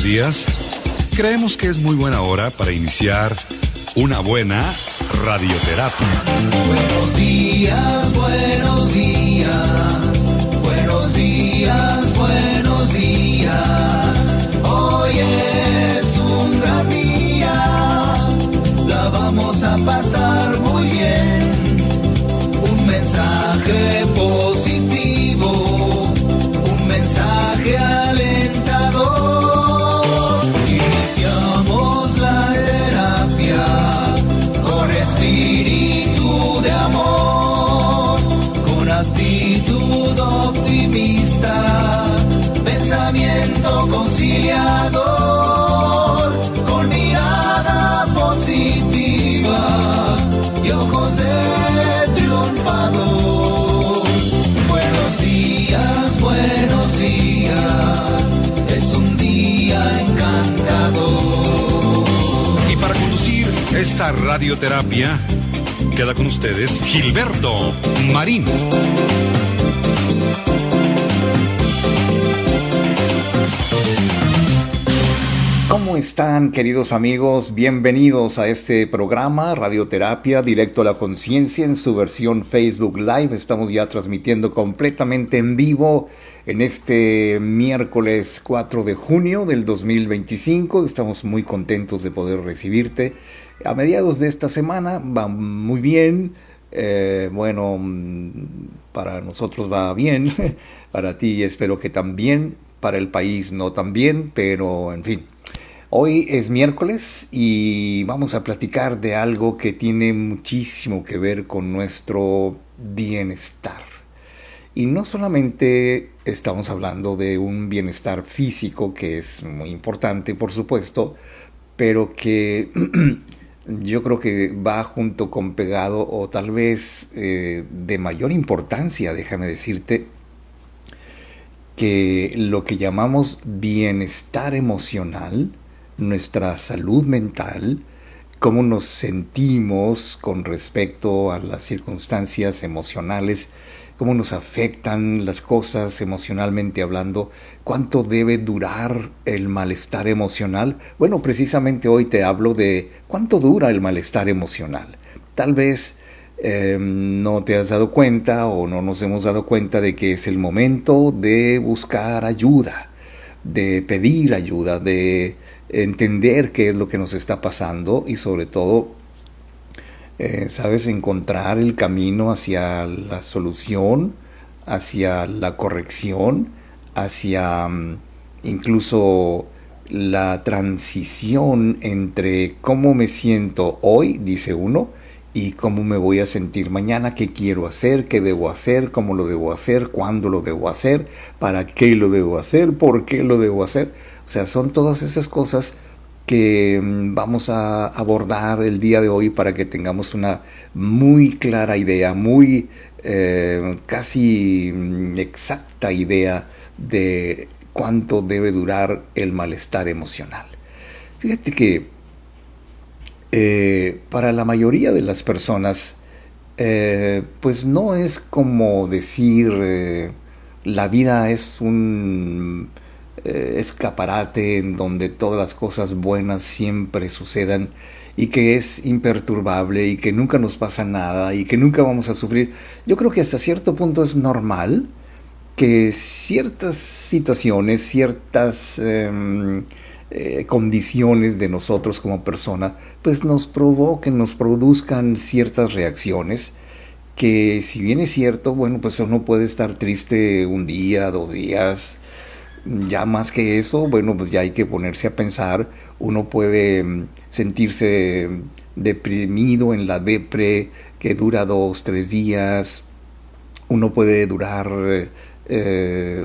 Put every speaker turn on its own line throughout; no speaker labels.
buenos días. Creemos que es muy buena hora para iniciar una buena radioterapia.
Buenos días, buenos días, buenos días, buenos días. Hoy es un gran día, la vamos a pasar muy bien. Un mensaje positivo, un mensaje alentador. Iniciamos la terapia con espíritu de amor, con actitud optimista, pensamiento conciliador, con mirada positiva y ojos de triunfador. Buenos días, es un día encantador.
Y para conducir esta radioterapia, queda con ustedes Gilberto Marín.
¿Cómo están, queridos amigos? Bienvenidos a este programa Radioterapia Directo a la Conciencia en su versión Facebook Live. Estamos ya transmitiendo completamente en vivo en este miércoles 4 de junio del 2025. Estamos muy contentos de poder recibirte a mediados de esta semana. Va muy bien. Bueno, para nosotros va bien. Para ti espero que también. Para el país no tan bien, pero en fin. Hoy es miércoles y vamos a platicar de algo que tiene muchísimo que ver con nuestro bienestar. Y no solamente estamos hablando de un bienestar físico, que es muy importante, por supuesto, pero que yo creo que va junto con pegado, o tal vez de mayor importancia, déjame decirte, que lo que llamamos bienestar emocional, nuestra salud mental, cómo nos sentimos con respecto a las circunstancias emocionales, cómo nos afectan las cosas emocionalmente hablando, cuánto debe durar el malestar emocional. Bueno, precisamente hoy te hablo de cuánto dura el malestar emocional. Tal vez no te has dado cuenta o no nos hemos dado cuenta de que es el momento de buscar ayuda, de pedir ayuda, de entender qué es lo que nos está pasando y sobre todo, sabes, encontrar el camino hacia la solución, hacia la corrección, hacia incluso la transición entre cómo me siento hoy, dice uno, y cómo me voy a sentir mañana, qué quiero hacer, qué debo hacer, cómo lo debo hacer, cuándo lo debo hacer, para qué lo debo hacer, por qué lo debo hacer. O sea, son todas esas cosas que vamos a abordar el día de hoy para que tengamos una muy clara idea, muy casi exacta idea de cuánto debe durar el malestar emocional. Fíjate que para la mayoría de las personas, pues no es como decir la vida es un escaparate en donde todas las cosas buenas siempre sucedan y que es imperturbable y que nunca nos pasa nada y que nunca vamos a sufrir. Yo creo que hasta cierto punto es normal que ciertas situaciones, ciertas condiciones de nosotros como persona, pues nos provoquen, nos produzcan ciertas reacciones que, si bien es cierto, bueno, pues uno puede estar triste un día, 2 días, ya más que eso, bueno, pues ya hay que ponerse a pensar. Uno puede sentirse deprimido en la depre que dura 2, 3 días. Uno puede durar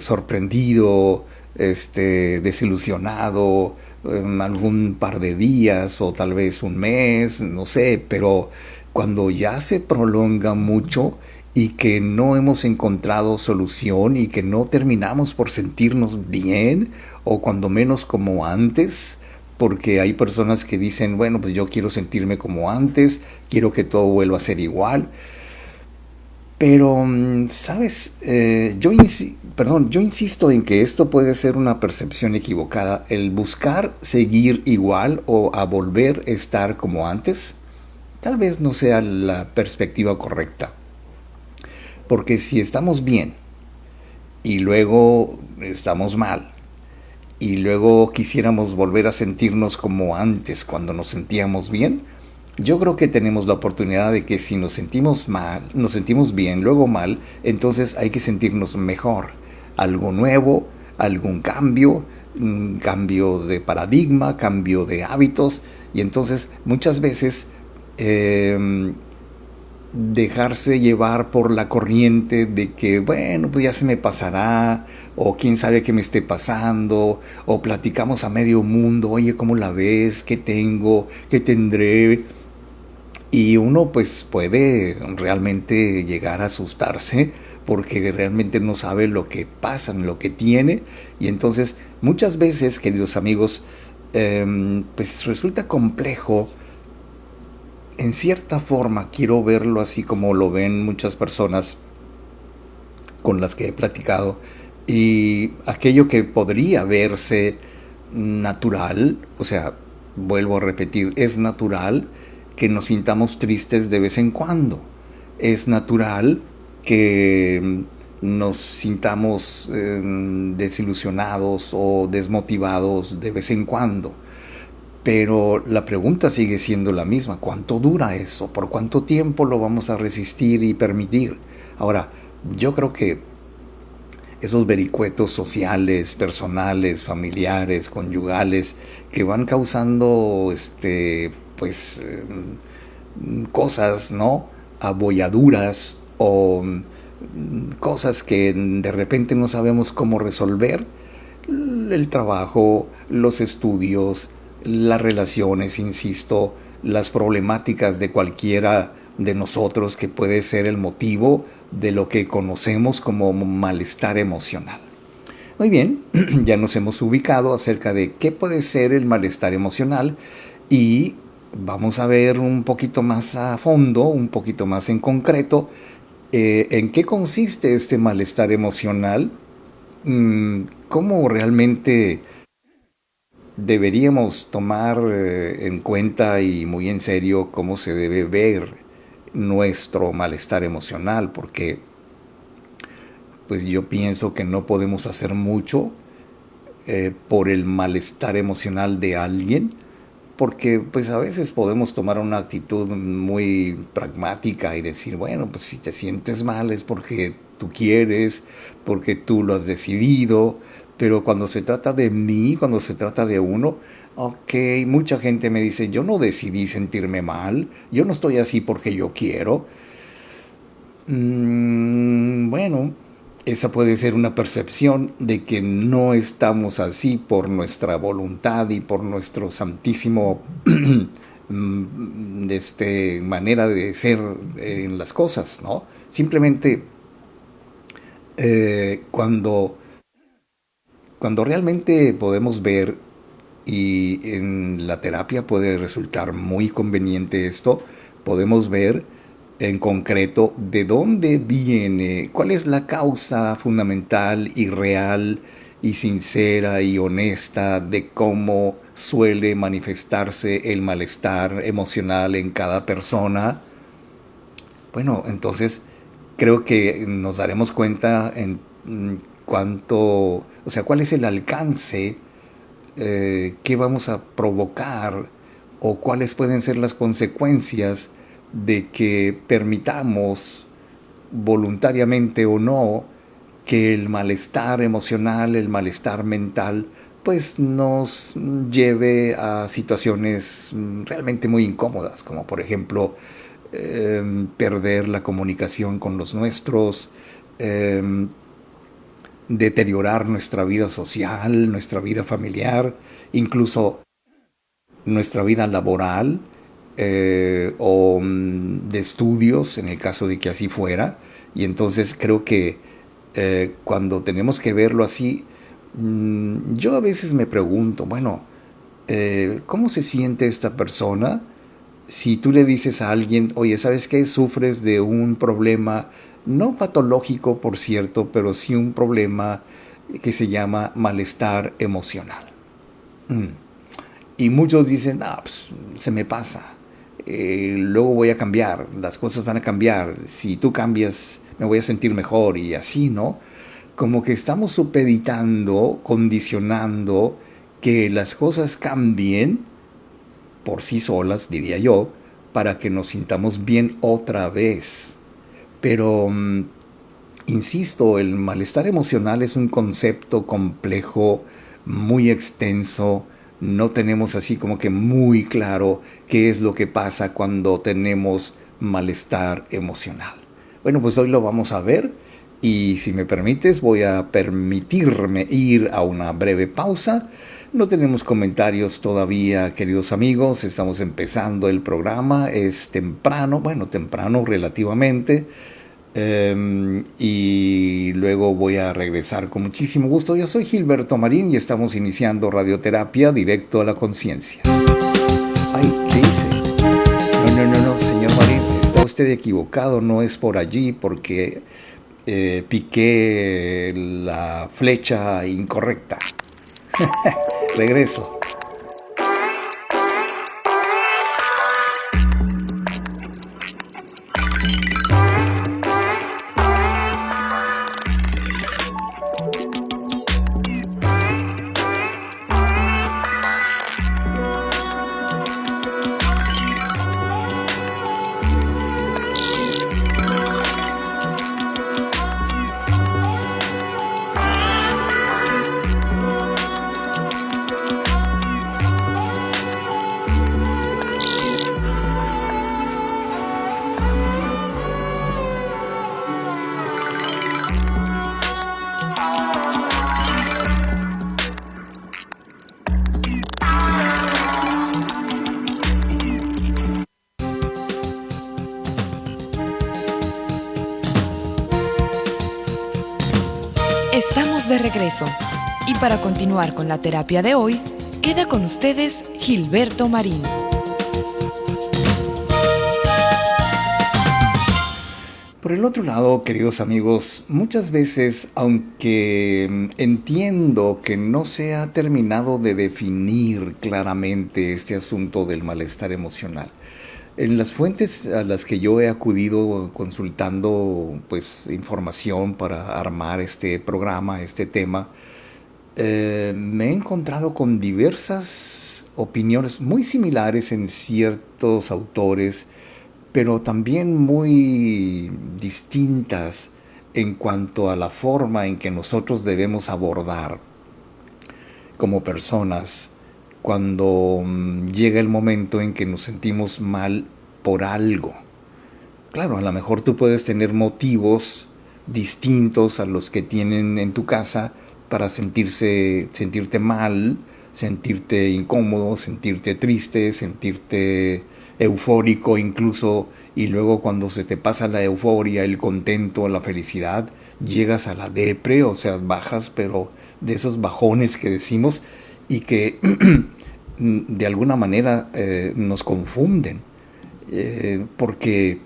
sorprendido, desilusionado, algún par de días o tal vez un mes, no sé, pero cuando ya se prolonga mucho y que no hemos encontrado solución y que no terminamos por sentirnos bien o cuando menos como antes, porque hay personas que dicen, bueno, pues yo quiero sentirme como antes, quiero que todo vuelva a ser igual. Pero, ¿sabes? Yo insisto en que esto puede ser una percepción equivocada. El buscar seguir igual o a volver a estar como antes, tal vez no sea la perspectiva correcta. Porque si estamos bien y luego estamos mal, y luego quisiéramos volver a sentirnos como antes cuando nos sentíamos bien, yo creo que tenemos la oportunidad de que si nos sentimos mal, nos sentimos bien, luego mal, entonces hay que sentirnos mejor. Algo nuevo, algún cambio, un cambio de paradigma, cambio de hábitos, y entonces muchas veces dejarse llevar por la corriente de que, bueno, pues ya se me pasará, o quién sabe qué me esté pasando, o platicamos a medio mundo, oye, ¿cómo la ves? ¿Qué tengo? ¿Qué tendré? Y uno pues puede realmente llegar a asustarse porque realmente no sabe lo que pasa, lo que tiene. Y entonces muchas veces, queridos amigos, pues resulta complejo. En cierta forma quiero verlo así como lo ven muchas personas con las que he platicado, y aquello que podría verse natural, o sea, vuelvo a repetir, es natural que nos sintamos tristes de vez en cuando, es natural que nos sintamos desilusionados o desmotivados de vez en cuando. Pero la pregunta sigue siendo la misma. ¿Cuánto dura eso? ¿Por cuánto tiempo lo vamos a resistir y permitir? Ahora, yo creo que esos vericuetos sociales, personales, familiares, conyugales, que van causando pues cosas, ¿no? Abolladuras o cosas que de repente no sabemos cómo resolver. El trabajo, los estudios, las relaciones, insisto, las problemáticas de cualquiera de nosotros que puede ser el motivo de lo que conocemos como malestar emocional. Muy bien, ya nos hemos ubicado acerca de qué puede ser el malestar emocional y vamos a ver un poquito más a fondo, un poquito más en concreto, en qué consiste este malestar emocional, cómo realmente deberíamos tomar en cuenta y muy en serio cómo se debe ver nuestro malestar emocional, porque pues yo pienso que no podemos hacer mucho por el malestar emocional de alguien, porque pues a veces podemos tomar una actitud muy pragmática y decir, bueno, pues si te sientes mal es porque tú quieres, porque tú lo has decidido, pero cuando se trata de mí, cuando se trata de uno, ok, mucha gente me dice, yo no decidí sentirme mal, yo no estoy así porque yo quiero. Bueno, esa puede ser una percepción de que no estamos así por nuestra voluntad y por nuestro santísimo manera de ser en las cosas, ¿no? Simplemente cuando realmente podemos ver, y en la terapia puede resultar muy conveniente esto, podemos ver en concreto de dónde viene, cuál es la causa fundamental y real y sincera y honesta de cómo suele manifestarse el malestar emocional en cada persona. Bueno, entonces creo que nos daremos cuenta en cuánto, o sea, cuál es el alcance, qué vamos a provocar o cuáles pueden ser las consecuencias de que permitamos, voluntariamente o no, que el malestar emocional, el malestar mental, pues nos lleve a situaciones realmente muy incómodas, como por ejemplo perder la comunicación con los nuestros, eh, deteriorar nuestra vida social, nuestra vida familiar, incluso nuestra vida laboral o de estudios, en el caso de que así fuera. Y entonces creo que cuando tenemos que verlo así, yo a veces me pregunto, bueno, ¿cómo se siente esta persona si tú le dices a alguien, oye, ¿sabes qué? Sufres de un problema no patológico, por cierto, pero sí un problema que se llama malestar emocional. Y muchos dicen, pues se me pasa, luego voy a cambiar, las cosas van a cambiar, si tú cambias me voy a sentir mejor y así, ¿no? Como que estamos supeditando, condicionando que las cosas cambien por sí solas, diría yo, para que nos sintamos bien otra vez. Pero, insisto, el malestar emocional es un concepto complejo, muy extenso. No tenemos así como que muy claro qué es lo que pasa cuando tenemos malestar emocional. Bueno, pues hoy lo vamos a ver y si me permites voy a permitirme ir a una breve pausa. No tenemos comentarios todavía, queridos amigos, estamos empezando el programa, es temprano, bueno, temprano relativamente. Y luego voy a regresar con muchísimo gusto. Yo soy Gilberto Marín y estamos iniciando radioterapia directo a la conciencia. Ay, ¿qué hice? No, señor Marín, está usted equivocado, no es por allí porque piqué la flecha incorrecta. Regreso.
Estamos de regreso y para continuar con la terapia de hoy, queda con ustedes Gilberto Marín.
Por el otro lado, queridos amigos, muchas veces, aunque entiendo que no se ha terminado de definir claramente este asunto del malestar emocional, en las fuentes a las que yo he acudido consultando pues información para armar este programa, este tema, me he encontrado con diversas opiniones muy similares en ciertos autores, pero también muy distintas en cuanto a la forma en que nosotros debemos abordar como personas cuando llega el momento en que nos sentimos mal por algo. Claro, a lo mejor tú puedes tener motivos distintos a los que tienen en tu casa para sentirte mal, sentirte incómodo, sentirte triste, sentirte eufórico incluso, y luego cuando se te pasa la euforia, el contento, la felicidad, llegas a la depre, o sea, bajas, pero de esos bajones que decimos y que de alguna manera nos confunden, porque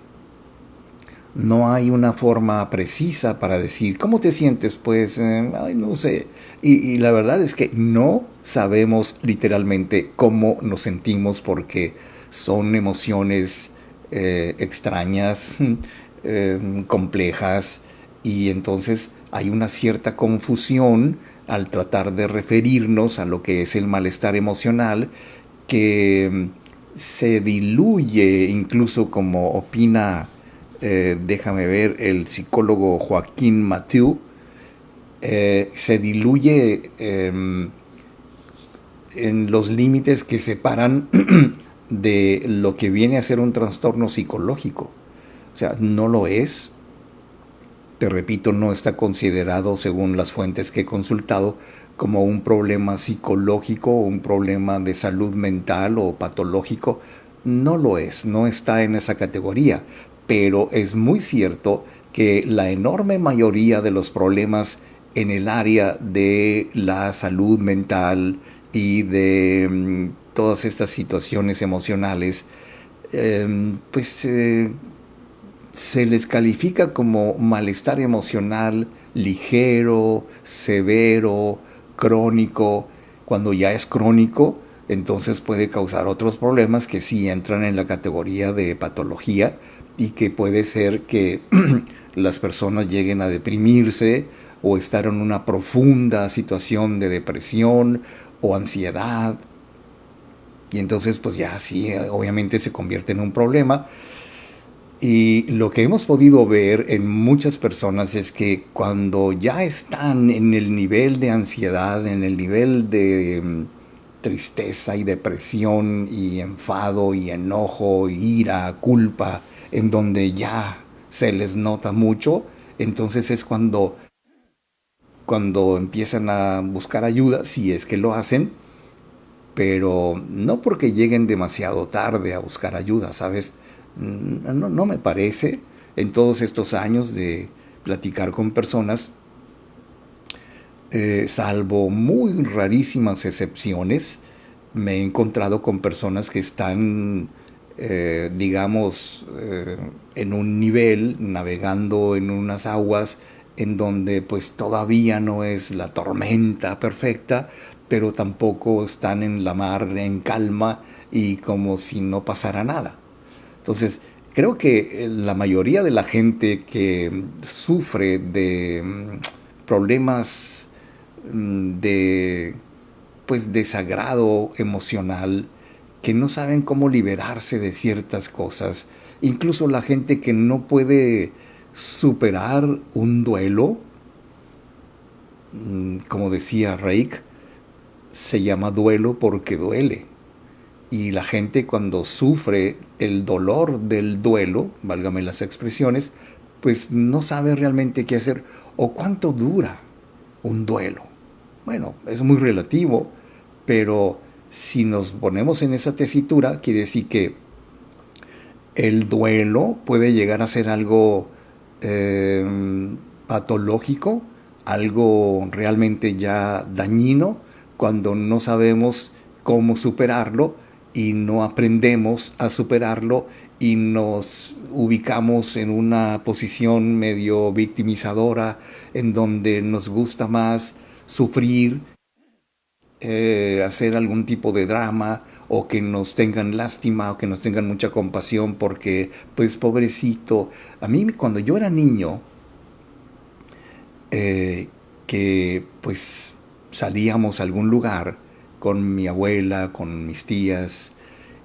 no hay una forma precisa para decir, ¿cómo te sientes? Pues, no sé. Y la verdad es que no sabemos literalmente cómo nos sentimos porque son emociones extrañas, complejas, y entonces hay una cierta confusión al tratar de referirnos a lo que es el malestar emocional, que se diluye, incluso como opina, déjame ver, el psicólogo Joaquín Mathieu, se diluye en los límites que separan de lo que viene a ser un trastorno psicológico. O sea, no lo es. Te repito, no está considerado, según las fuentes que he consultado, como un problema psicológico o un problema de salud mental o patológico. No lo es, no está en esa categoría. Pero es muy cierto que la enorme mayoría de los problemas en el área de la salud mental y de todas estas situaciones emocionales, se les califica como malestar emocional ligero, severo, crónico. Cuando ya es crónico, entonces puede causar otros problemas que sí entran en la categoría de patología y que puede ser que las personas lleguen a deprimirse o estar en una profunda situación de depresión o ansiedad. Y entonces pues ya sí, obviamente se convierte en un problema. Y lo que hemos podido ver en muchas personas es que cuando ya están en el nivel de ansiedad, en el nivel de tristeza y depresión y enfado y enojo, ira, culpa, en donde ya se les nota mucho, entonces es cuando empiezan a buscar ayuda, si es que lo hacen, pero no porque lleguen demasiado tarde a buscar ayuda, ¿sabes? No me parece, en todos estos años de platicar con personas, salvo muy rarísimas excepciones, me he encontrado con personas que están, digamos, en un nivel, navegando en unas aguas en donde pues todavía no es la tormenta perfecta, pero tampoco están en la mar en calma y como si no pasara nada. Entonces, creo que la mayoría de la gente que sufre de problemas de pues desagrado emocional, que no saben cómo liberarse de ciertas cosas, incluso la gente que no puede superar un duelo, como decía Reik, se llama duelo porque duele. Y la gente cuando sufre el dolor del duelo, válgame las expresiones, pues no sabe realmente qué hacer o cuánto dura un duelo. Bueno, es muy relativo, pero si nos ponemos en esa tesitura, quiere decir que el duelo puede llegar a ser algo patológico, algo realmente ya dañino, cuando no sabemos cómo superarlo y no aprendemos a superarlo y nos ubicamos en una posición medio victimizadora en donde nos gusta más sufrir, hacer algún tipo de drama o que nos tengan lástima o que nos tengan mucha compasión porque pues pobrecito. A mí cuando yo era niño, que pues salíamos a algún lugar con mi abuela, con mis tías,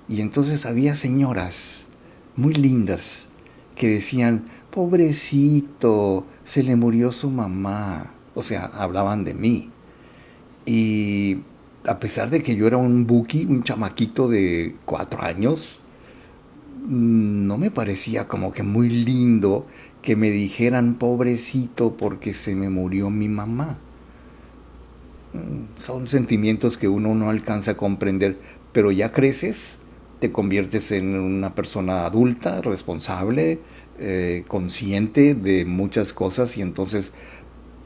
y entonces había señoras muy lindas que decían, pobrecito, se le murió su mamá. O sea, hablaban de mí. Y a pesar de que yo era un buki, un chamaquito de 4 años, no me parecía como que muy lindo que me dijeran pobrecito porque se me murió mi mamá. Son sentimientos que uno no alcanza a comprender, pero ya creces, te conviertes en una persona adulta, responsable, consciente de muchas cosas y entonces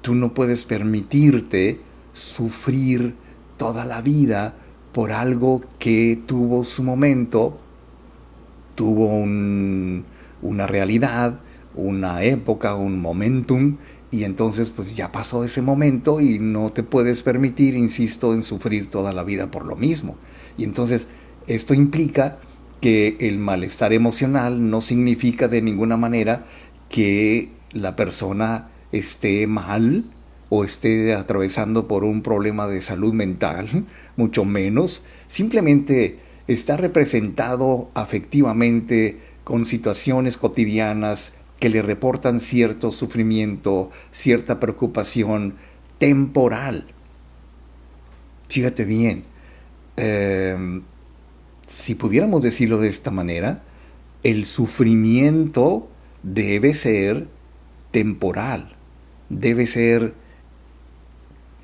tú no puedes permitirte sufrir toda la vida por algo que tuvo su momento, tuvo una realidad, una época, un momentum, y entonces pues ya pasó ese momento y no te puedes permitir, insisto, en sufrir toda la vida por lo mismo. Y entonces esto implica que el malestar emocional no significa de ninguna manera que la persona esté mal o esté atravesando por un problema de salud mental, mucho menos, simplemente está representado afectivamente con situaciones cotidianas que le reportan cierto sufrimiento, cierta preocupación temporal. Fíjate bien, si pudiéramos decirlo de esta manera, el sufrimiento debe ser temporal, debe ser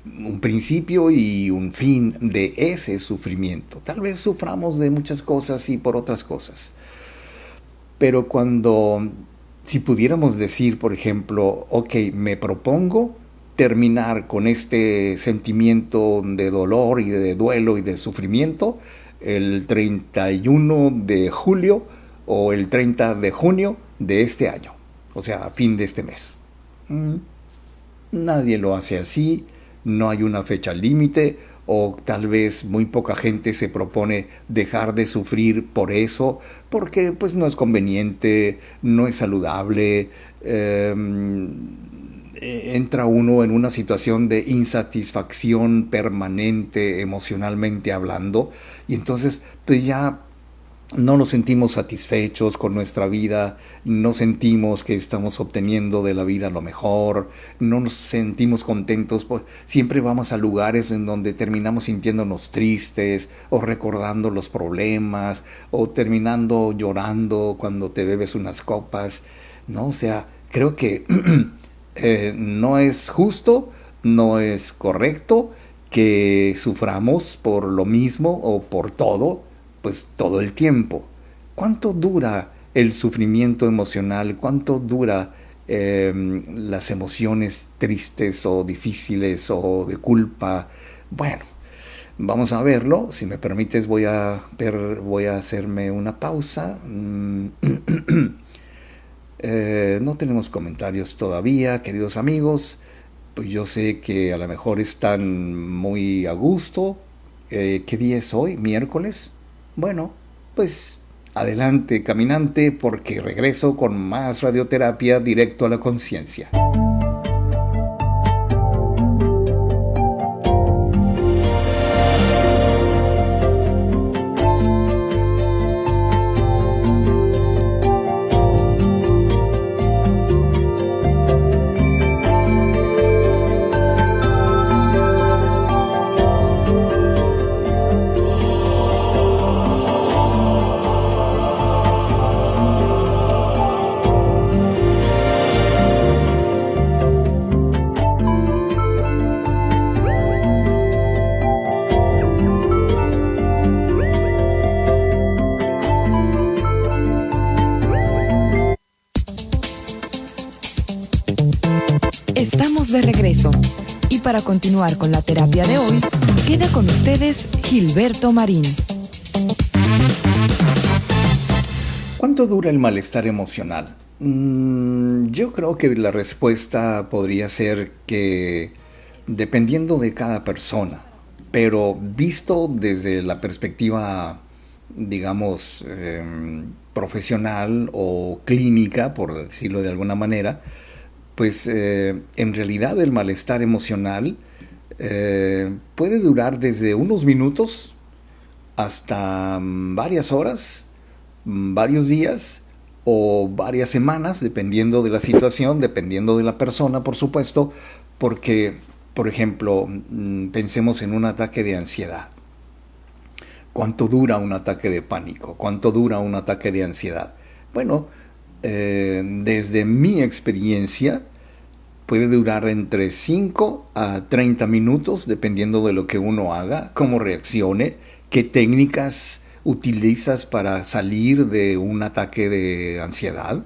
un principio y un fin de ese sufrimiento. Tal vez suframos de muchas cosas y por otras cosas. Pero si pudiéramos decir, por ejemplo, ok, me propongo terminar con este sentimiento de dolor y de duelo y de sufrimiento el 31 de julio o el 30 de junio de este año, o sea, a fin de este mes. Nadie lo hace así, no hay una fecha límite, o tal vez muy poca gente se propone dejar de sufrir por eso, porque pues no es conveniente, no es saludable, entra uno en una situación de insatisfacción permanente emocionalmente hablando, y entonces pues ya no nos sentimos satisfechos con nuestra vida, no sentimos que estamos obteniendo de la vida lo mejor, no nos sentimos contentos, siempre vamos a lugares en donde terminamos sintiéndonos tristes o recordando los problemas o terminando llorando cuando te bebes unas copas, ¿no? O sea, creo que no es justo, no es correcto que suframos por lo mismo o por todo, pues todo el tiempo. ¿Cuánto dura el sufrimiento emocional? ¿Cuánto dura las emociones tristes o difíciles o de culpa? Bueno, vamos a verlo. Si me permites, voy a hacerme una pausa. No tenemos comentarios todavía, queridos amigos. Pues yo sé que a lo mejor están muy a gusto. ¿Qué día es hoy? ¿Miércoles? Bueno, pues adelante, caminante, porque regreso con más radioterapia directo a la conciencia.
Estamos de regreso y para continuar con la terapia de hoy, queda con ustedes Gilberto Marín.
¿Cuánto dura el malestar emocional? Yo creo que la respuesta podría ser que dependiendo de cada persona, pero visto desde la perspectiva, digamos, profesional o clínica, por decirlo de alguna manera, pues en realidad el malestar emocional puede durar desde unos minutos hasta varias horas, varios días o varias semanas, dependiendo de la situación, dependiendo de la persona, por supuesto, porque, por ejemplo, pensemos en un ataque de ansiedad. ¿Cuánto dura un ataque de pánico? ¿Cuánto dura un ataque de ansiedad? Bueno, desde mi experiencia, puede durar entre 5 a 30 minutos, dependiendo de lo que uno haga, cómo reaccione, qué técnicas utilizas para salir de un ataque de ansiedad.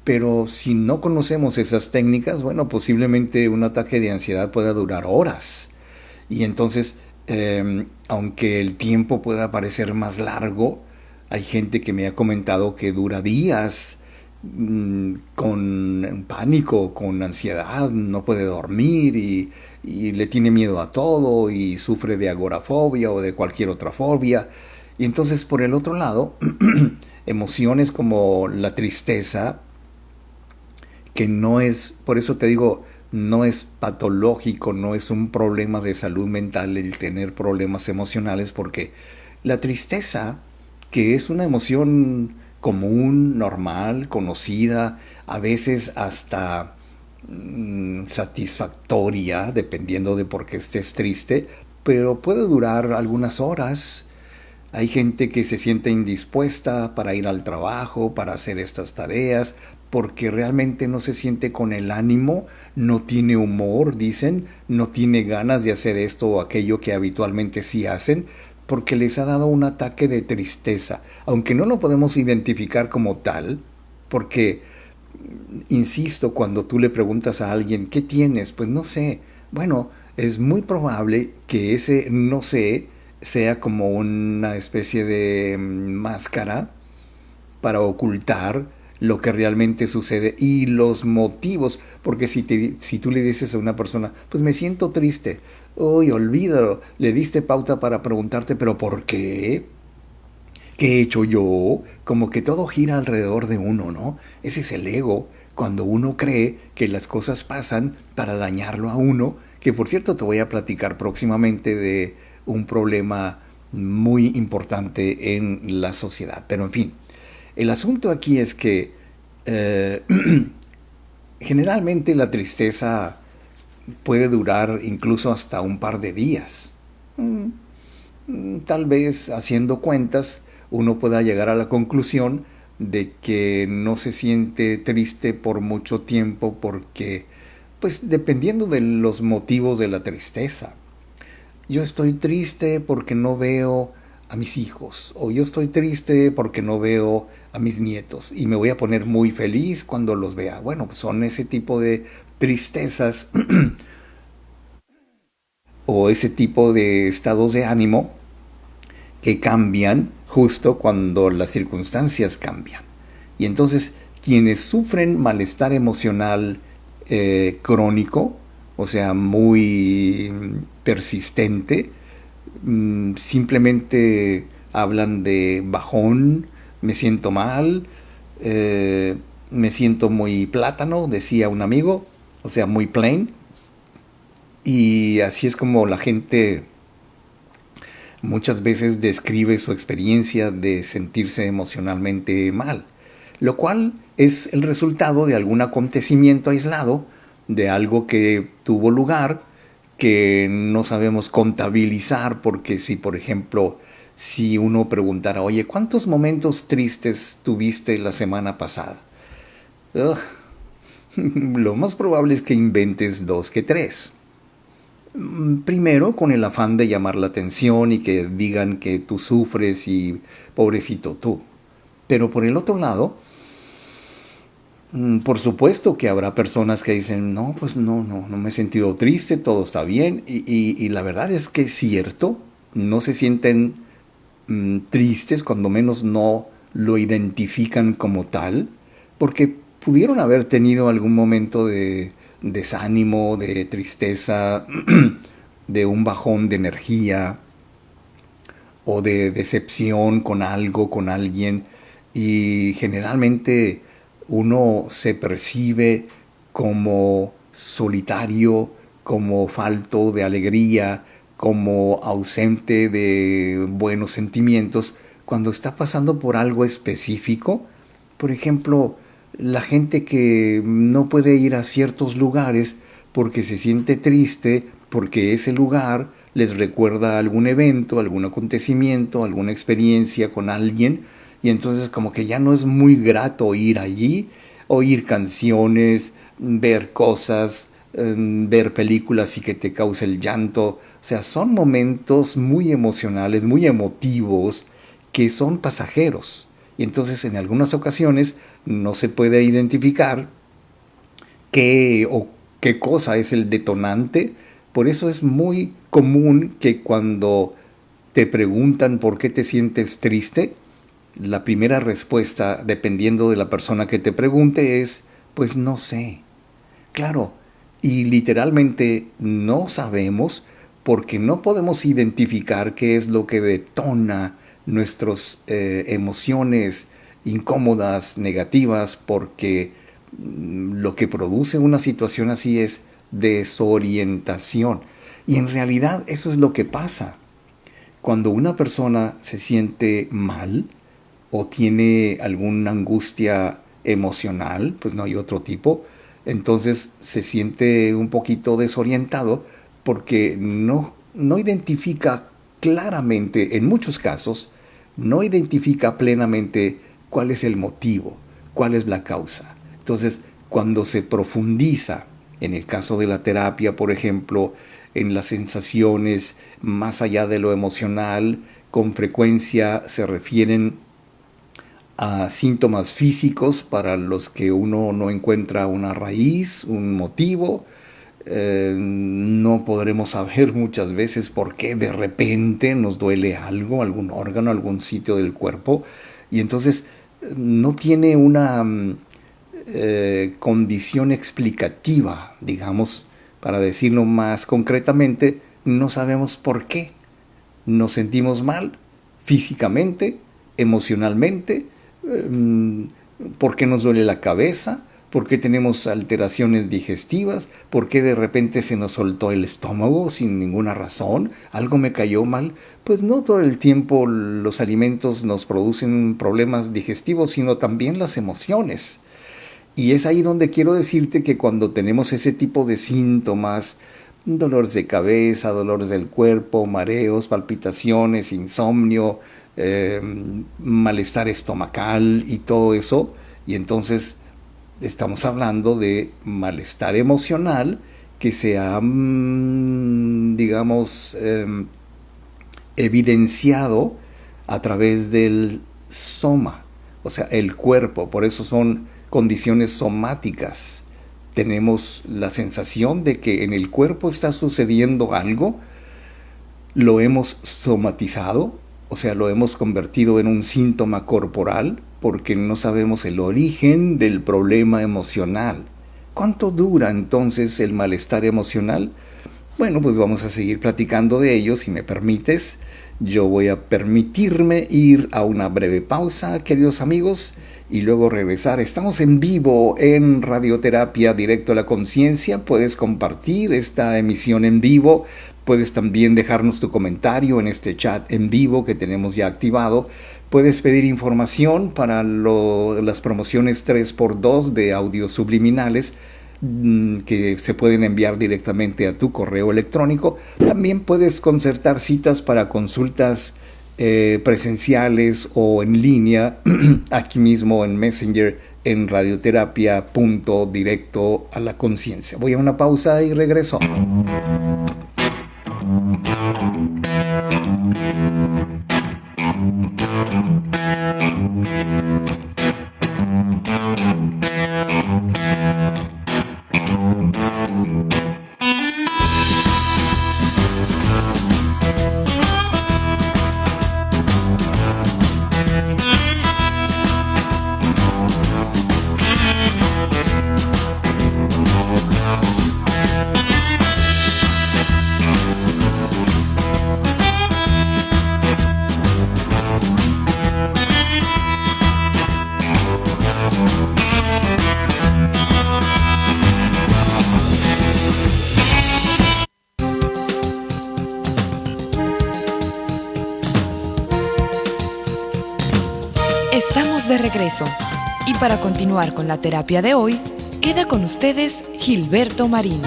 Pero si no conocemos esas técnicas, bueno, posiblemente un ataque de ansiedad pueda durar horas. Y entonces, aunque el tiempo pueda parecer más largo, hay gente que me ha comentado que dura días, con pánico, con ansiedad, no puede dormir y le tiene miedo a todo y sufre de agorafobia o de cualquier otra fobia. Y entonces, por el otro lado, emociones como la tristeza, que no es, por eso te digo, no es patológico, no es un problema de salud mental el tener problemas emocionales, porque la tristeza, que es una emoción común, normal, conocida, a veces hasta satisfactoria, dependiendo de por qué estés triste, pero puede durar algunas horas. Hay gente que se siente indispuesta para ir al trabajo, para hacer estas tareas, porque realmente no se siente con el ánimo, no tiene humor, dicen, no tiene ganas de hacer esto o aquello que habitualmente sí hacen, porque les ha dado un ataque de tristeza, aunque no lo podemos identificar como tal, porque, insisto, cuando tú le preguntas a alguien, ¿qué tienes? Pues no sé. Bueno, es muy probable que ese no sé sea como una especie de máscara para ocultar lo que realmente sucede y los motivos, porque si tú le dices a una persona, pues me siento triste, uy, olvídalo, le diste pauta para preguntarte, pero ¿por qué? ¿Qué he hecho yo? Como que todo gira alrededor de uno, ¿no? Ese es el ego, cuando uno cree que las cosas pasan para dañarlo a uno, que por cierto te voy a platicar próximamente de un problema muy importante en la sociedad. Pero en fin, el asunto aquí es que eh, generalmente la tristeza puede durar incluso hasta un par de días. Tal vez haciendo cuentas uno pueda llegar a la conclusión de que no se siente triste por mucho tiempo porque, pues dependiendo de los motivos de la tristeza. Yo estoy triste porque no veo a mis hijos, o yo estoy triste porque no veo a mis nietos y me voy a poner muy feliz cuando los vea. Bueno, pues son ese tipo de tristezas o ese tipo de estados de ánimo que cambian justo cuando las circunstancias cambian. Y entonces quienes sufren malestar emocional crónico, o sea, muy persistente, simplemente hablan de bajón, me siento mal, me siento muy plátano, decía un amigo, o sea, muy plain. Y así es como la gente muchas veces describe su experiencia de sentirse emocionalmente mal, lo cual es el resultado de algún acontecimiento aislado, de algo que tuvo lugar, que no sabemos contabilizar, porque si, por ejemplo, si uno preguntara, oye, ¿cuántos momentos tristes tuviste la semana pasada? Ugh, lo más probable es que inventes 2 que 3. Primero, con el afán de llamar la atención y que digan que tú sufres y pobrecito tú. Pero por el otro lado, por supuesto que habrá personas que dicen, no, pues no me he sentido triste, todo está bien. Y la verdad es que es cierto, no se sienten tristes, cuando menos no lo identifican como tal, porque pudieron haber tenido algún momento de desánimo, de tristeza, de un bajón de energía o de decepción con algo, con alguien, y generalmente uno se percibe como solitario, como falto de alegría, como ausente de buenos sentimientos, cuando está pasando por algo específico. Por ejemplo, la gente que no puede ir a ciertos lugares porque se siente triste, porque ese lugar les recuerda algún evento, algún acontecimiento, alguna experiencia con alguien, y entonces como que ya no es muy grato ir allí, oír canciones, ver cosas, ver películas y que te cause el llanto. O sea, son momentos muy emocionales, muy emotivos, que son pasajeros. Y entonces en algunas ocasiones no se puede identificar qué cosa es el detonante. Por eso es muy común que cuando te preguntan por qué te sientes triste, la primera respuesta, dependiendo de la persona que te pregunte, es, pues no sé. Claro, y literalmente no sabemos porque no podemos identificar qué es lo que detona nuestras emociones incómodas, negativas, porque lo que produce una situación así es desorientación. Y en realidad eso es lo que pasa. Cuando una persona se siente mal o tiene alguna angustia emocional, pues no hay otro tipo, entonces se siente un poquito desorientado porque no identifica claramente, en muchos casos, no identifica plenamente cuál es el motivo, cuál es la causa. Entonces, cuando se profundiza, en el caso de la terapia, por ejemplo, en las sensaciones más allá de lo emocional, con frecuencia se refieren a síntomas físicos para los que uno no encuentra una raíz, un motivo. No podremos saber muchas veces por qué de repente nos duele algo, algún órgano, algún sitio del cuerpo. Y entonces no tiene una condición explicativa, digamos, para decirlo más concretamente, no sabemos por qué. Nos sentimos mal físicamente, emocionalmente, por qué nos duele la cabeza, por qué tenemos alteraciones digestivas, por qué de repente se nos soltó el estómago sin ninguna razón, algo me cayó mal. Pues no todo el tiempo los alimentos nos producen problemas digestivos, sino también las emociones. Y es ahí donde quiero decirte que cuando tenemos ese tipo de síntomas, dolores de cabeza, dolores del cuerpo, mareos, palpitaciones, insomnio, malestar estomacal y todo eso, y entonces estamos hablando de malestar emocional que se ha, digamos, evidenciado a través del soma, o sea, el cuerpo. Por eso son condiciones somáticas. Tenemos la sensación de que en el cuerpo está sucediendo algo, lo hemos somatizado, o sea, lo hemos convertido en un síntoma corporal porque no sabemos el origen del problema emocional. ¿Cuánto dura entonces el malestar emocional? Bueno, pues vamos a seguir platicando de ello, si me permites. Yo voy a permitirme ir a una breve pausa, queridos amigos, y luego regresar. Estamos en vivo en Radioterapia Directo a la Conciencia. Puedes compartir esta emisión en vivo. Puedes también dejarnos tu comentario en este chat en vivo que tenemos ya activado. Puedes pedir información para las promociones 3x2 de audios subliminales que se pueden enviar directamente a tu correo electrónico. También puedes concertar citas para consultas presenciales o en línea aquí mismo en Messenger en radioterapia.directo a la conciencia. Voy a una pausa y regreso.
Estamos de regreso y para continuar con la terapia de hoy, queda con ustedes Gilberto Marín.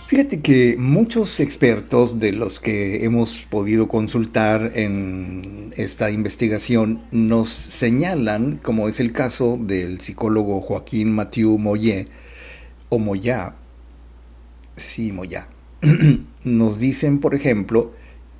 Fíjate que muchos expertos de los que hemos podido consultar en esta investigación nos señalan, como es el caso del psicólogo Joaquín Mathieu Mollet, o Moyá, sí, Moyá, nos dicen, por ejemplo,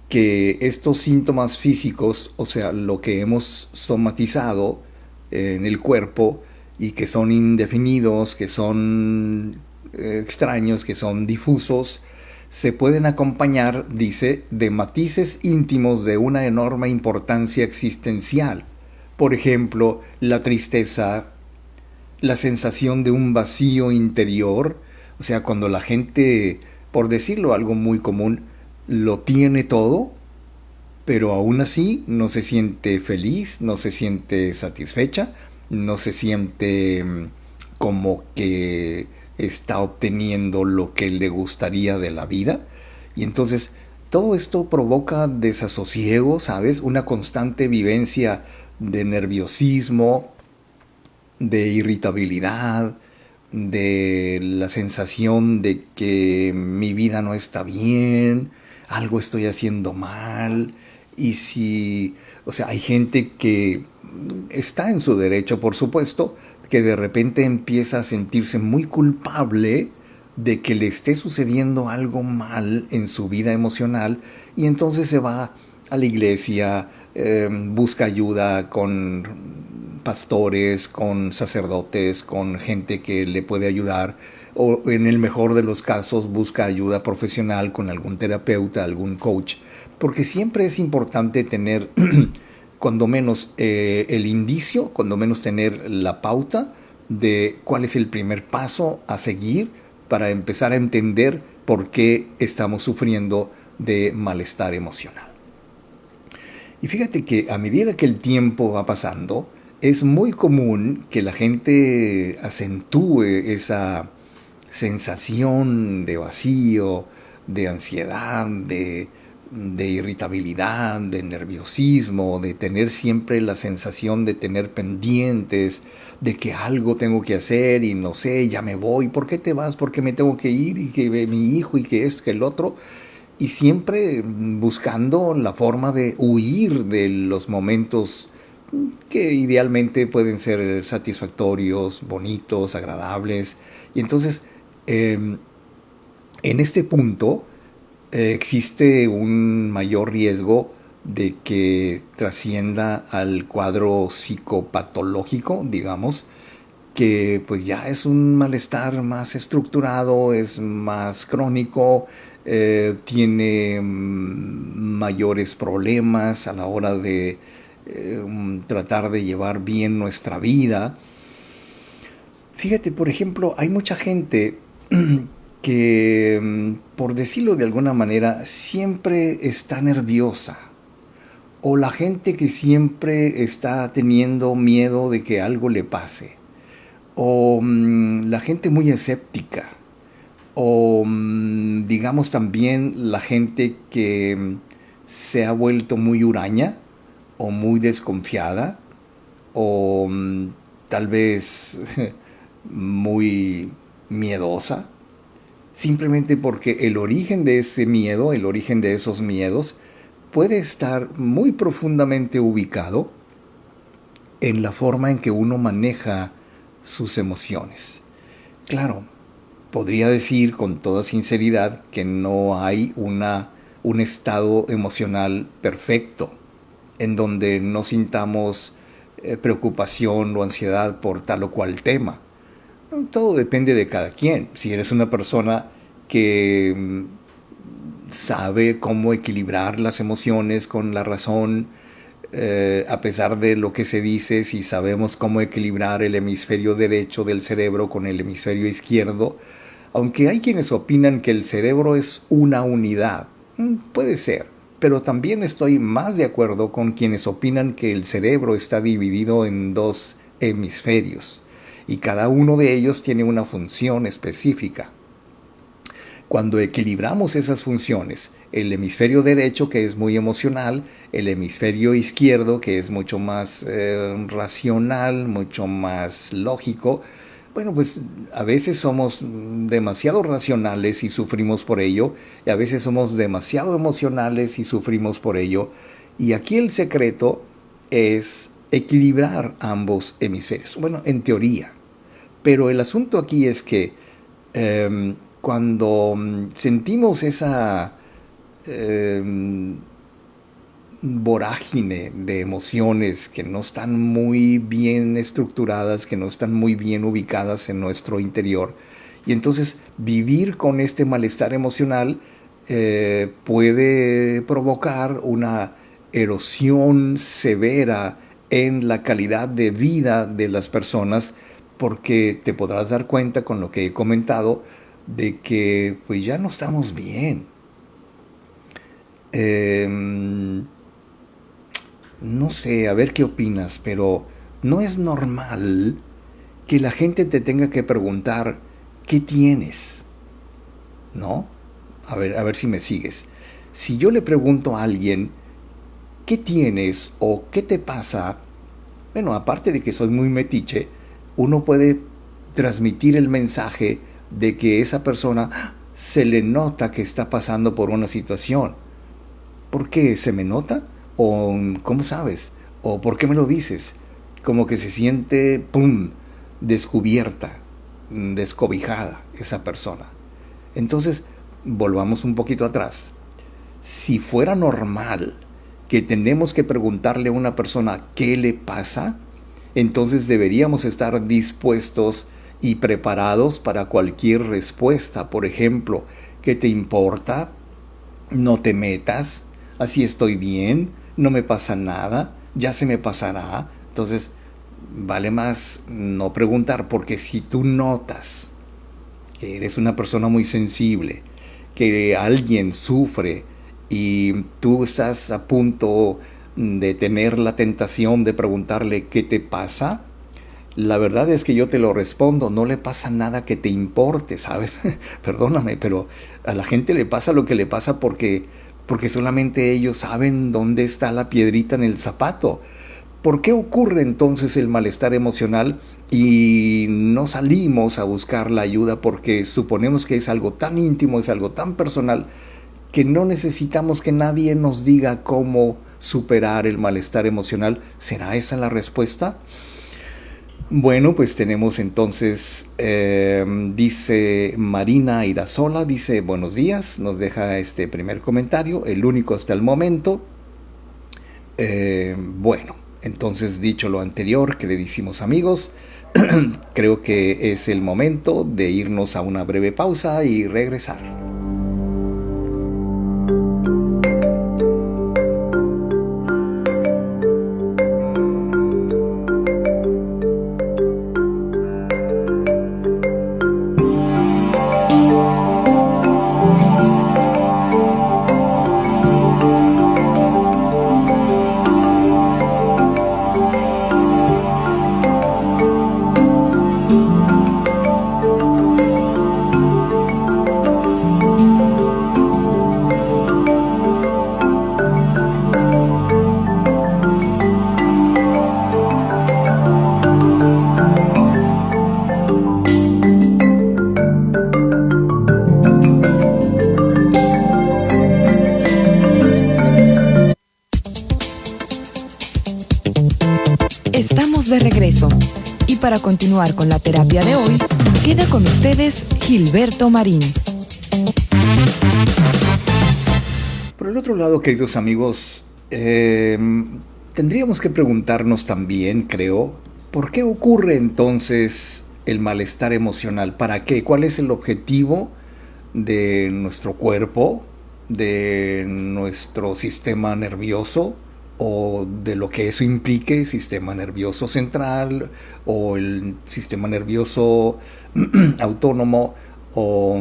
que estos síntomas físicos, o sea, lo que hemos somatizado en el cuerpo y que son indefinidos, que son extraños, que son difusos, se pueden acompañar, dice, de matices íntimos de una enorme importancia existencial. Por ejemplo, la tristeza, la sensación de un vacío interior, o sea, cuando la gente, por decirlo algo muy común, lo tiene todo, pero aún así no se siente feliz, no se siente satisfecha, no se siente como que está obteniendo lo que le gustaría de la vida. Y entonces todo esto provoca desasosiego, ¿sabes? Una constante vivencia de nerviosismo, de irritabilidad, de la sensación de que mi vida no está bien, algo estoy haciendo mal. Y si, o sea, hay gente que está en su derecho, por supuesto, que de repente empieza a sentirse muy culpable de que le esté sucediendo algo mal en su vida emocional, y entonces se va a la iglesia, busca ayuda con pastores, con sacerdotes, con gente que le puede ayudar, o en el mejor de los casos busca ayuda profesional con algún terapeuta, algún coach, porque siempre es importante tener cuando menos el indicio, cuando menos tener la pauta de cuál es el primer paso a seguir para empezar a entender por qué estamos sufriendo de malestar emocional. Y fíjate que a medida que el tiempo va pasando, es muy común que la gente acentúe esa sensación de vacío, de ansiedad, de irritabilidad, de nerviosismo, de tener siempre la sensación de tener pendientes, de que algo tengo que hacer y no sé, ya me voy, ¿por qué te vas? ¿Por qué me tengo que ir? Y que mi hijo y que esto, que el otro. Y siempre buscando la forma de huir de los momentos que idealmente pueden ser satisfactorios, bonitos, agradables. Y entonces, en este punto, existe un mayor riesgo de que trascienda al cuadro psicopatológico, digamos, que pues ya es un malestar más estructurado, es más crónico, tiene mayores problemas a la hora de tratar de llevar bien nuestra vida. Fíjate, por ejemplo, hay mucha gente que, por decirlo de alguna manera, siempre está nerviosa. O la gente que siempre está teniendo miedo de que algo le pase. O la gente muy escéptica. O digamos también la gente que se ha vuelto muy huraña o muy desconfiada. O tal vez muy miedosa. Simplemente porque el origen de ese miedo, el origen de esos miedos, puede estar muy profundamente ubicado en la forma en que uno maneja sus emociones. Claro, podría decir con toda sinceridad que no hay un estado emocional perfecto en donde no sintamos preocupación o ansiedad por tal o cual tema. Todo depende de cada quien. Si eres una persona que sabe cómo equilibrar las emociones con la razón, a pesar de lo que se dice, si sabemos cómo equilibrar el hemisferio derecho del cerebro con el hemisferio izquierdo, aunque hay quienes opinan que el cerebro es una unidad, puede ser, pero también estoy más de acuerdo con quienes opinan que el cerebro está dividido en dos hemisferios y cada uno de ellos tiene una función específica. Cuando equilibramos esas funciones, el hemisferio derecho, que es muy emocional, el hemisferio izquierdo, que es mucho más racional, mucho más lógico, bueno, pues a veces somos demasiado racionales y sufrimos por ello, y a veces somos demasiado emocionales y sufrimos por ello. Y aquí el secreto es equilibrar ambos hemisferios. Bueno, en teoría. Pero el asunto aquí es que cuando sentimos esa vorágine de emociones que no están muy bien estructuradas, que no están muy bien ubicadas en nuestro interior, y entonces vivir con este malestar emocional puede provocar una erosión severa en la calidad de vida de las personas, porque te podrás dar cuenta con lo que he comentado de que pues ya no estamos bien. No sé, a ver qué opinas, pero no es normal que la gente te tenga que preguntar ¿qué tienes? ¿No? A ver si me sigues. Si yo le pregunto a alguien ¿qué tienes o qué te pasa? Bueno, aparte de que soy muy metiche, uno puede transmitir el mensaje de que esa persona se le nota que está pasando por una situación. ¿Por qué se me nota? ¿O cómo sabes? ¿O por qué me lo dices? Como que se siente, ¡pum!, descubierta, descobijada esa persona. Entonces, volvamos un poquito atrás. Si fuera normal que tenemos que preguntarle a una persona qué le pasa, entonces deberíamos estar dispuestos y preparados para cualquier respuesta. Por ejemplo, ¿qué te importa? No te metas. así estoy bien, no me pasa nada, ya se me pasará. Entonces, vale más no preguntar, porque si tú notas que eres una persona muy sensible, que alguien sufre y tú estás a punto de tener la tentación de preguntarle qué te pasa, la verdad es que yo te lo respondo, no le pasa nada que te importe, ¿sabes? Perdóname, pero a la gente le pasa lo que le pasa porque solamente ellos saben dónde está la piedrita en el zapato. ¿Por qué ocurre entonces el malestar emocional y no salimos a buscar la ayuda? Porque suponemos que es algo tan íntimo, es algo tan personal, que no necesitamos que nadie nos diga cómo superar el malestar emocional. ¿Será esa la respuesta? Bueno, pues tenemos entonces, dice Marina Irasola, dice buenos días, nos deja este primer comentario, el único hasta el momento. Bueno, entonces dicho lo anterior, queridísimos amigos, creo que es el momento de irnos a una breve pausa y regresar.
Estamos de regreso y para continuar con la terapia de hoy, queda con ustedes Gilberto Marín.
Por el otro lado, queridos amigos, tendríamos que preguntarnos también, creo, ¿por qué ocurre entonces el malestar emocional? ¿Para qué? ¿Cuál es el objetivo de nuestro cuerpo, de nuestro sistema nervioso, o de lo que eso implique, sistema nervioso central o el sistema nervioso autónomo o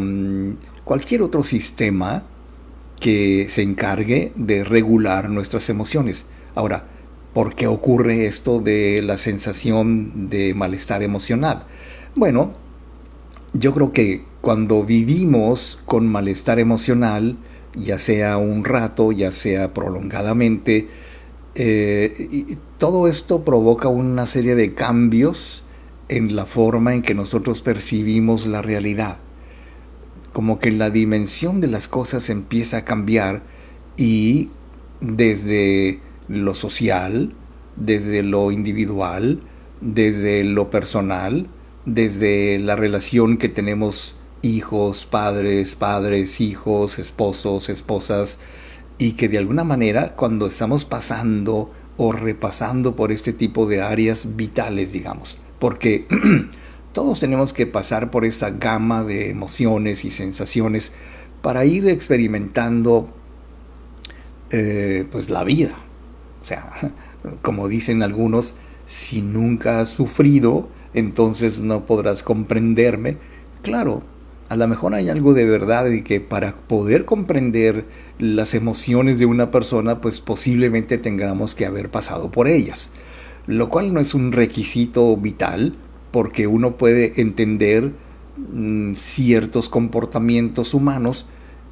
cualquier otro sistema que se encargue de regular nuestras emociones? Ahora, ¿por qué ocurre esto de la sensación de malestar emocional? Bueno, yo creo que cuando vivimos con malestar emocional, ya sea un rato, ya sea prolongadamente, y todo esto provoca una serie de cambios en la forma en que nosotros percibimos la realidad. Como que la dimensión de las cosas empieza a cambiar y desde lo social, desde lo individual, desde lo personal, desde la relación que tenemos hijos, padres, hijos, esposos, esposas, y que de alguna manera cuando estamos pasando o repasando por este tipo de áreas vitales, digamos, porque todos tenemos que pasar por esta gama de emociones y sensaciones para ir experimentando pues la vida. O sea, como dicen algunos, si nunca has sufrido, entonces no podrás comprenderme. Claro, a lo mejor hay algo de verdad de que para poder comprender las emociones de una persona, pues posiblemente tengamos que haber pasado por ellas, lo cual no es un requisito vital, porque uno puede entender ciertos comportamientos humanos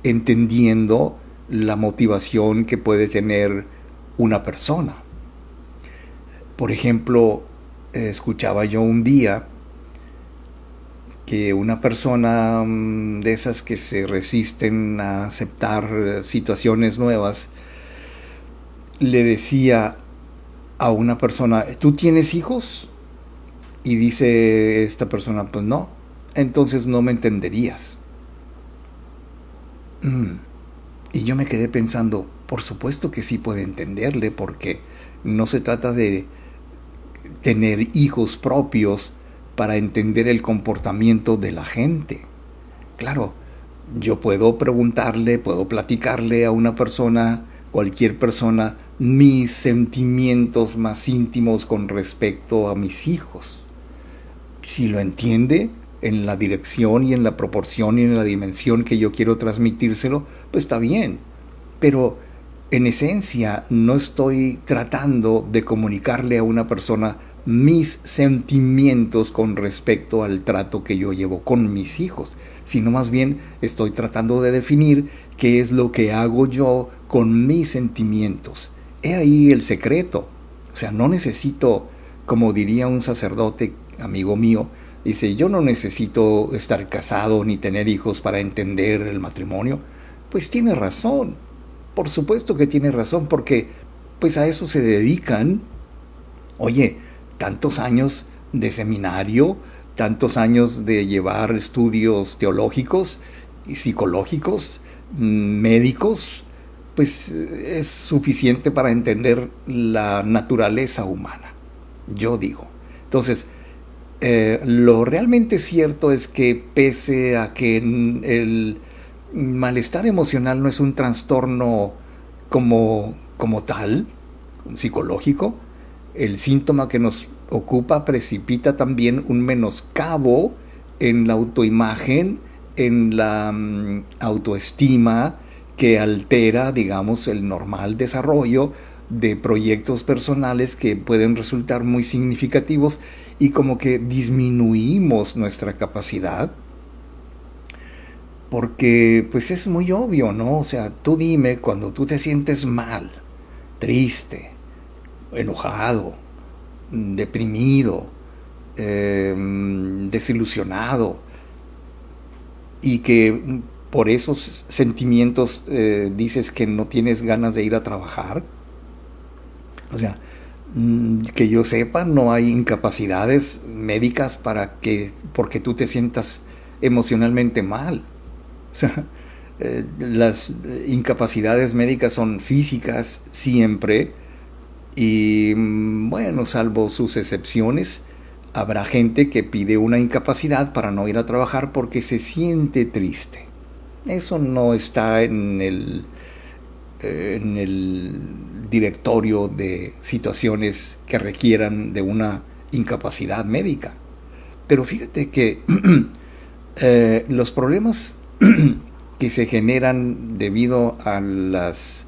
entendiendo la motivación que puede tener una persona. Por ejemplo, escuchaba yo un día que una persona de esas que se resisten a aceptar situaciones nuevas, le decía a una persona, ¿tú tienes hijos? Y dice esta persona, pues no, entonces no me entenderías. Y yo me quedé pensando, por supuesto que sí puede entenderle, porque no se trata de tener hijos propios para entender el comportamiento de la gente. Claro, yo puedo preguntarle, puedo platicarle a una persona cualquier persona mis sentimientos más íntimos con respecto a mis hijos. Si lo entiende en la dirección y en la proporción y en la dimensión que yo quiero transmitírselo, pues está bien. Pero en esencia no estoy tratando de comunicarle a una persona mis sentimientos con respecto al trato que yo llevo con mis hijos, sino más bien estoy tratando de definir qué es lo que hago yo con mis sentimientos. He ahí el secreto. O sea, no necesito, como diría un sacerdote amigo mío, dice, yo no necesito estar casado ni tener hijos para entender el matrimonio. Pues tiene razón, por supuesto que tiene razón, porque pues a eso se dedican. Oye, tantos años de seminario, tantos años de llevar estudios teológicos y psicológicos, médicos, pues es suficiente para entender la naturaleza humana, yo digo. Entonces, lo realmente cierto es que pese a que el malestar emocional no es un trastorno como tal, psicológico, el síntoma que nos ocupa precipita también un menoscabo en la autoimagen, en la autoestima, que altera, digamos, el normal desarrollo de proyectos personales que pueden resultar muy significativos, y como que disminuimos nuestra capacidad, porque pues es muy obvio, ¿no? O sea, tú dime, cuando tú te sientes mal, triste, enojado, deprimido, desilusionado, y que por esos sentimientos dices que no tienes ganas de ir a trabajar. O sea, que yo sepa, no hay incapacidades médicas porque tú te sientas emocionalmente mal. O sea, las incapacidades médicas son físicas siempre, y bueno, salvo sus excepciones, habrá gente que pide una incapacidad para no ir a trabajar porque se siente triste. Eso no está en el directorio de situaciones que requieran de una incapacidad médica. Pero fíjate que los problemas que se generan debido a las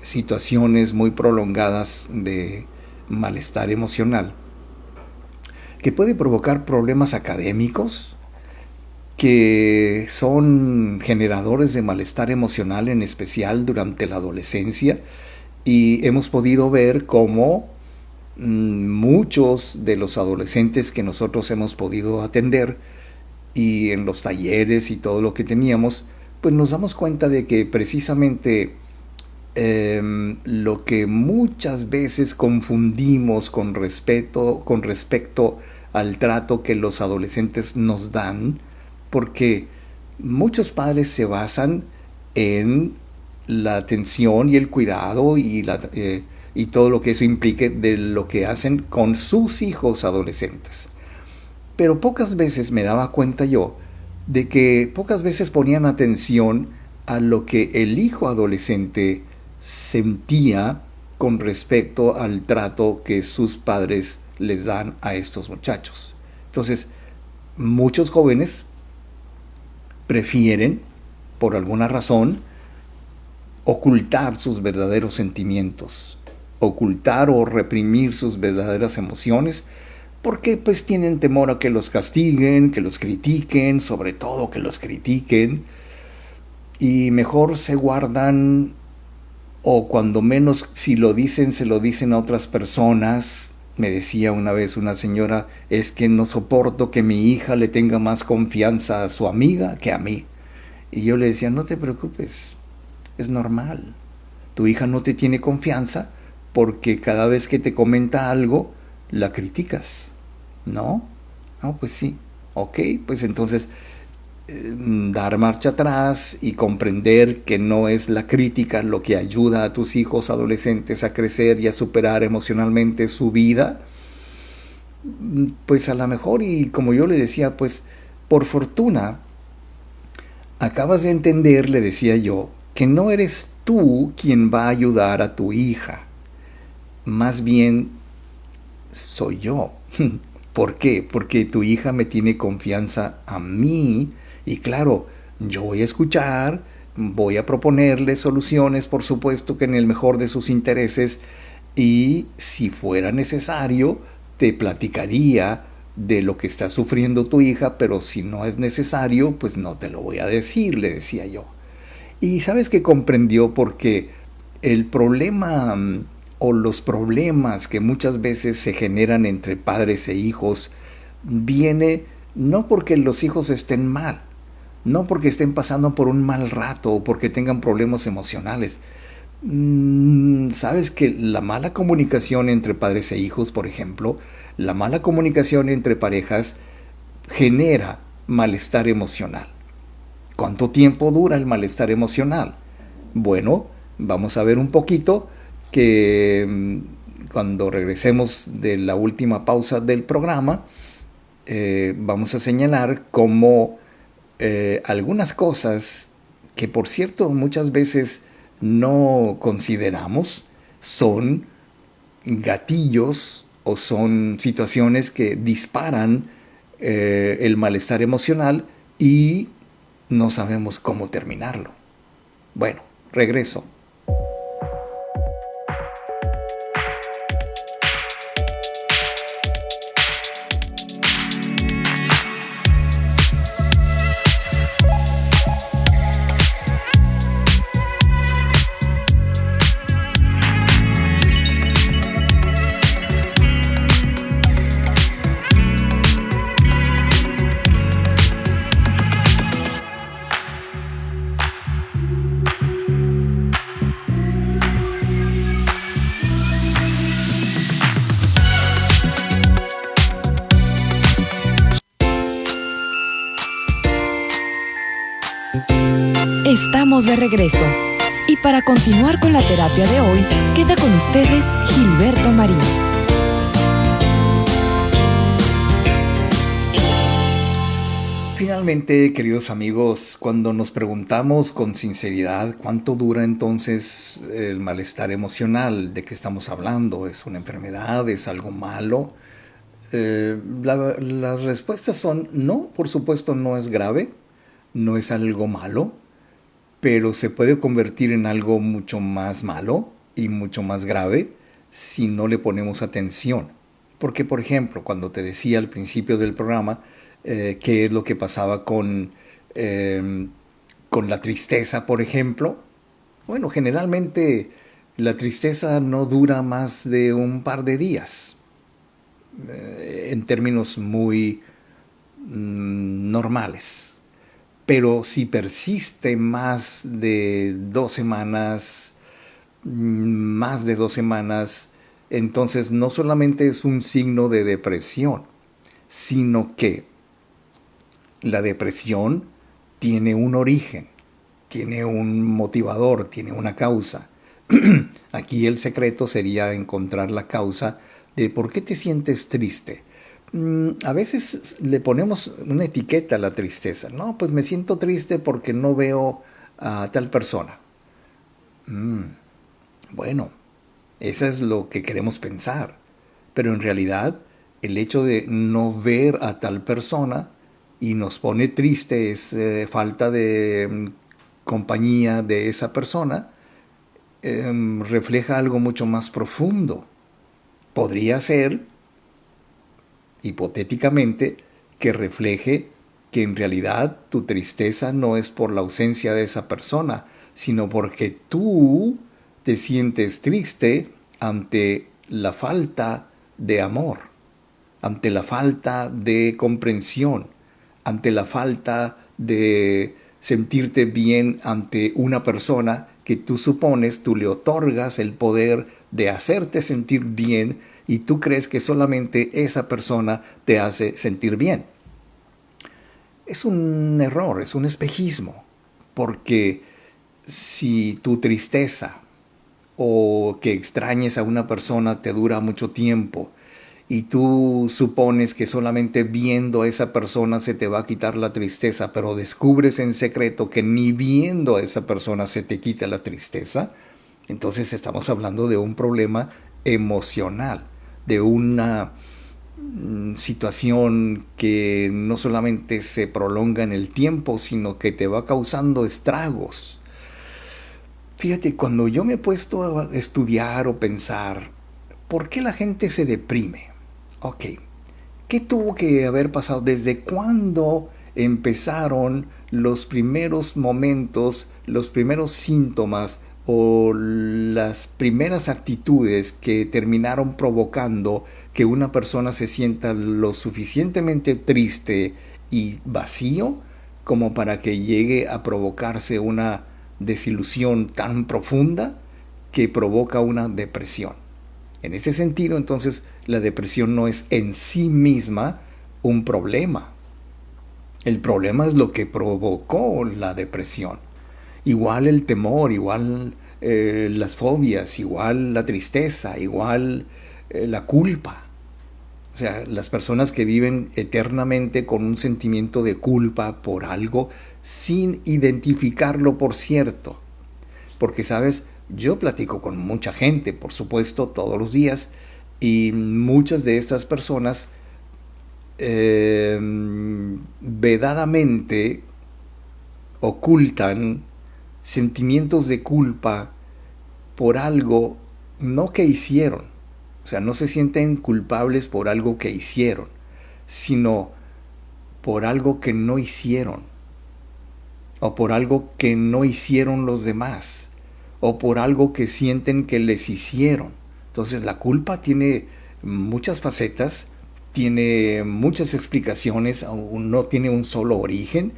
situaciones muy prolongadas de malestar emocional, que puede provocar problemas académicos, que son generadores de malestar emocional, en especial durante la adolescencia, y hemos podido ver cómo muchos de los adolescentes que nosotros hemos podido atender y en los talleres y todo lo que teníamos, pues nos damos cuenta de que precisamente lo que muchas veces confundimos con respecto al trato que los adolescentes nos dan, porque muchos padres se basan en la atención y el cuidado y todo lo que eso implique de lo que hacen con sus hijos adolescentes. Pero pocas veces me daba cuenta yo de que pocas veces ponían atención a lo que el hijo adolescente sentía con respecto al trato que sus padres les dan a estos muchachos. Entonces, muchos jóvenes prefieren, por alguna razón, ocultar sus verdaderos sentimientos, ocultar o reprimir sus verdaderas emociones, porque pues tienen temor a que los castiguen, que los critiquen, sobre todo que los critiquen, y mejor se guardan, o cuando menos si lo dicen, se lo dicen a otras personas. Me decía una vez una señora, es que no soporto que mi hija le tenga más confianza a su amiga que a mí. Y yo le decía, no te preocupes, es normal. Tu hija no te tiene confianza porque cada vez que te comenta algo, la criticas, ¿no? Ah, pues sí, ok, pues entonces dar marcha atrás y comprender que no es la crítica lo que ayuda a tus hijos adolescentes a crecer y a superar emocionalmente su vida, pues a lo mejor, y como yo le decía, pues por fortuna acabas de entender, le decía yo, que no eres tú quien va a ayudar a tu hija, más bien soy yo. ¿Por qué? Porque tu hija me tiene confianza a mí y claro, yo voy a escuchar, voy a proponerle soluciones, por supuesto que en el mejor de sus intereses y si fuera necesario, te platicaría de lo que está sufriendo tu hija, pero si no es necesario, pues no te lo voy a decir, le decía yo. Y sabes que comprendió porque el problema o los problemas que muchas veces se generan entre padres e hijos viene no porque los hijos estén mal, no porque estén pasando por un mal rato o porque tengan problemas emocionales. Sabes que la mala comunicación entre padres e hijos, por ejemplo, la mala comunicación entre parejas genera malestar emocional. ¿Cuánto tiempo dura el malestar emocional? Bueno, vamos a ver un poquito que cuando regresemos de la última pausa del programa, vamos a señalar cómo algunas cosas que por cierto muchas veces no consideramos son gatillos o son situaciones que disparan el malestar emocional y no sabemos cómo terminarlo. Bueno, regreso.
Estamos de regreso. Y para continuar con la terapia de hoy, queda con ustedes Gilberto Marín.
Finalmente, queridos amigos, cuando nos preguntamos con sinceridad cuánto dura entonces el malestar emocional, ¿de qué estamos hablando? ¿Es una enfermedad? ¿Es algo malo? Las respuestas son no, por supuesto no es grave, no es algo malo, pero se puede convertir en algo mucho más malo y mucho más grave si no le ponemos atención. Porque, por ejemplo, cuando te decía al principio del programa qué es lo que pasaba con la tristeza, por ejemplo, bueno, generalmente la tristeza no dura más de un par de días, en términos muy normales. Pero si persiste más de 2 semanas, entonces no solamente es un signo de depresión, sino que la depresión tiene un origen, tiene un motivador, tiene una causa. Aquí el secreto sería encontrar la causa de por qué te sientes triste. A veces le ponemos una etiqueta a la tristeza. No, pues me siento triste porque no veo a tal persona. Bueno, eso es lo que queremos pensar. Pero en realidad, el hecho de no ver a tal persona y nos pone triste es falta de compañía de esa persona, refleja algo mucho más profundo. Podría ser, hipotéticamente, que refleje que en realidad tu tristeza no es por la ausencia de esa persona, sino porque tú te sientes triste ante la falta de amor, ante la falta de comprensión, ante la falta de sentirte bien ante una persona que tú supones, tú le otorgas el poder de hacerte sentir bien y tú crees que solamente esa persona te hace sentir bien. Es un error, es un espejismo, porque si tu tristeza o que extrañes a una persona te dura mucho tiempo y tú supones que solamente viendo a esa persona se te va a quitar la tristeza, pero descubres en secreto que ni viendo a esa persona se te quita la tristeza, entonces estamos hablando de un problema emocional, de una situación que no solamente se prolonga en el tiempo, sino que te va causando estragos. Fíjate, cuando yo me he puesto a estudiar o pensar, ¿por qué la gente se deprime? Ok, ¿qué tuvo que haber pasado? ¿Desde cuándo empezaron los primeros momentos, los primeros síntomas o las primeras actitudes que terminaron provocando que una persona se sienta lo suficientemente triste y vacío como para que llegue a provocarse una desilusión tan profunda que provoca una depresión? En ese sentido, entonces, la depresión no es en sí misma un problema. El problema es lo que provocó la depresión. Igual el temor, igual las fobias, igual la tristeza, igual la culpa. O sea, las personas que viven eternamente con un sentimiento de culpa por algo sin identificarlo, por cierto. Porque, ¿sabes? Yo platico con mucha gente, por supuesto, todos los días, y muchas de estas personas vedadamente ocultan sentimientos de culpa por algo no que hicieron. O sea, no se sienten culpables por algo que hicieron, sino por algo que no hicieron, o por algo que no hicieron los demás, o por algo que sienten que les hicieron. Entonces la culpa tiene muchas facetas, tiene muchas explicaciones, no tiene un solo origen,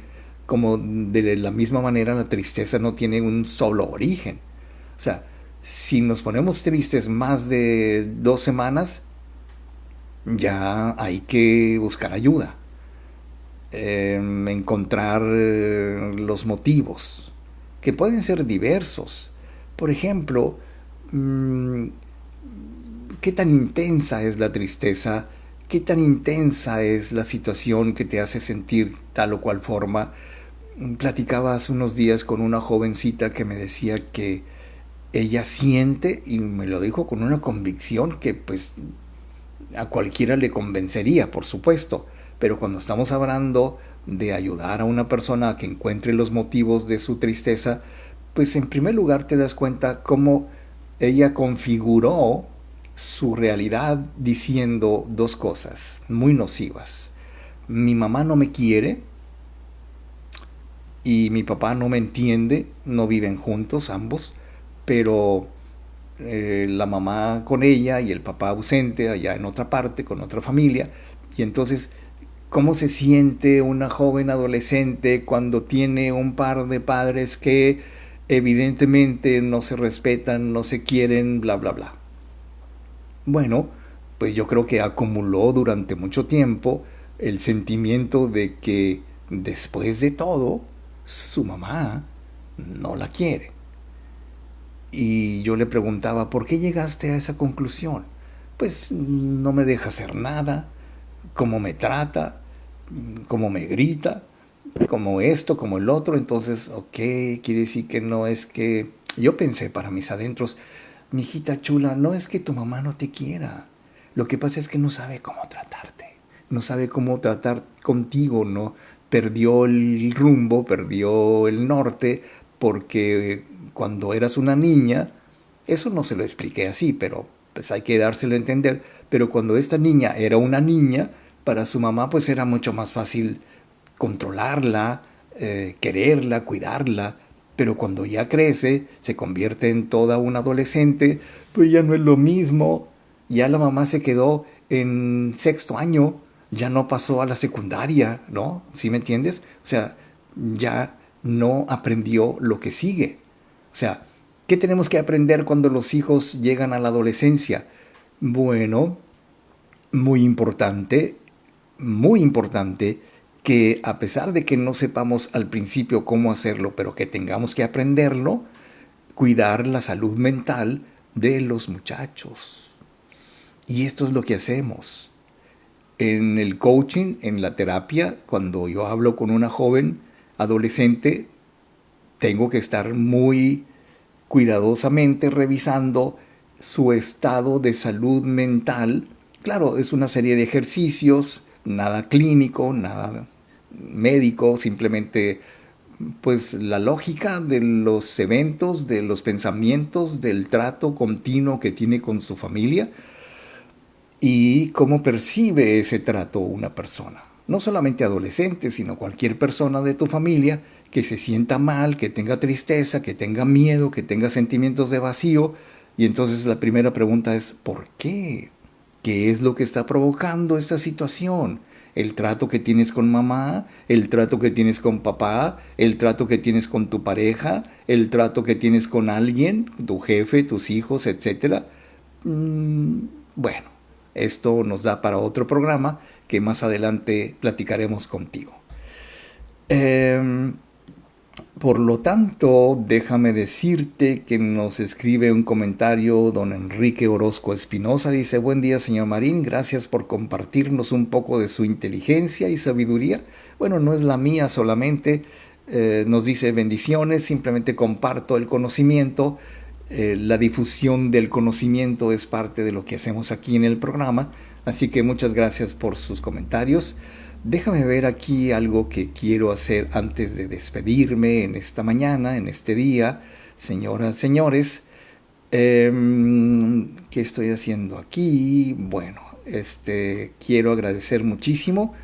como de la misma manera la tristeza no tiene un solo origen. O sea, si nos ponemos tristes más de 2 semanas, ya hay que buscar ayuda, encontrar los motivos, que pueden ser diversos. Por ejemplo, ¿qué tan intensa es la tristeza? ¿Qué tan intensa es la situación que te hace sentir tal o cual forma? Platicaba hace unos días con una jovencita que me decía que ella siente, y me lo dijo con una convicción que pues a cualquiera le convencería, por supuesto, pero cuando estamos hablando de ayudar a una persona a que encuentre los motivos de su tristeza, pues en primer lugar te das cuenta cómo ella configuró su realidad diciendo 2 cosas muy nocivas. Mi mamá no me quiere y mi papá no me entiende, no viven juntos ambos, pero la mamá con ella y el papá ausente allá en otra parte, con otra familia. Y entonces, ¿cómo se siente una joven adolescente cuando tiene un par de padres que evidentemente no se respetan, no se quieren, bla, bla, bla? Bueno, pues yo creo que acumuló durante mucho tiempo el sentimiento de que después de todo, su mamá no la quiere. Y yo le preguntaba, ¿por qué llegaste a esa conclusión? Pues no me deja hacer nada, cómo me trata, cómo me grita, como esto, como el otro. Entonces, ok, quiere decir que no es que... Yo pensé para mis adentros, mi hijita chula, no es que tu mamá no te quiera. Lo que pasa es que no sabe cómo tratarte, no sabe cómo tratar contigo, ¿no? Perdió el rumbo, perdió el norte, porque cuando eras una niña, eso no se lo expliqué así, pero pues hay que dárselo a entender, pero cuando esta niña era una niña, para su mamá pues era mucho más fácil controlarla, quererla, cuidarla, pero cuando ya crece, se convierte en toda una adolescente, pues ya no es lo mismo, ya la mamá se quedó en 6º año, ya no pasó a la secundaria, ¿no? ¿Sí me entiendes? O sea, ya no aprendió lo que sigue. O sea, ¿qué tenemos que aprender cuando los hijos llegan a la adolescencia? Bueno, muy importante que a pesar de que no sepamos al principio cómo hacerlo, pero que tengamos que aprenderlo, cuidar la salud mental de los muchachos. Y esto es lo que hacemos. En el coaching, en la terapia, cuando yo hablo con una joven adolescente, tengo que estar muy cuidadosamente revisando su estado de salud mental. Claro, es una serie de ejercicios, nada clínico, nada médico, simplemente pues la lógica de los eventos, de los pensamientos, del trato continuo que tiene con su familia y cómo percibe ese trato una persona. No solamente adolescentes, sino cualquier persona de tu familia que se sienta mal, que tenga tristeza, que tenga miedo, que tenga sentimientos de vacío. Y entonces la primera pregunta es, ¿por qué? ¿Qué es lo que está provocando esta situación? El trato que tienes con mamá, el trato que tienes con papá, el trato que tienes con tu pareja, el trato que tienes con alguien, tu jefe, tus hijos, etc. Bueno, esto nos da para otro programa que más adelante platicaremos contigo. Por lo tanto, déjame decirte que nos escribe un comentario don Enrique Orozco Espinosa. Dice, buen día, señor Marín, gracias por compartirnos un poco de su inteligencia y sabiduría. Bueno, no es la mía solamente, nos dice bendiciones, simplemente comparto el conocimiento. La difusión del conocimiento es parte de lo que hacemos aquí en el programa, así que muchas gracias por sus comentarios. Déjame ver aquí algo que quiero hacer antes de despedirme en esta mañana, en este día. Señoras, señores, ¿qué estoy haciendo aquí? Bueno, quiero agradecer muchísimo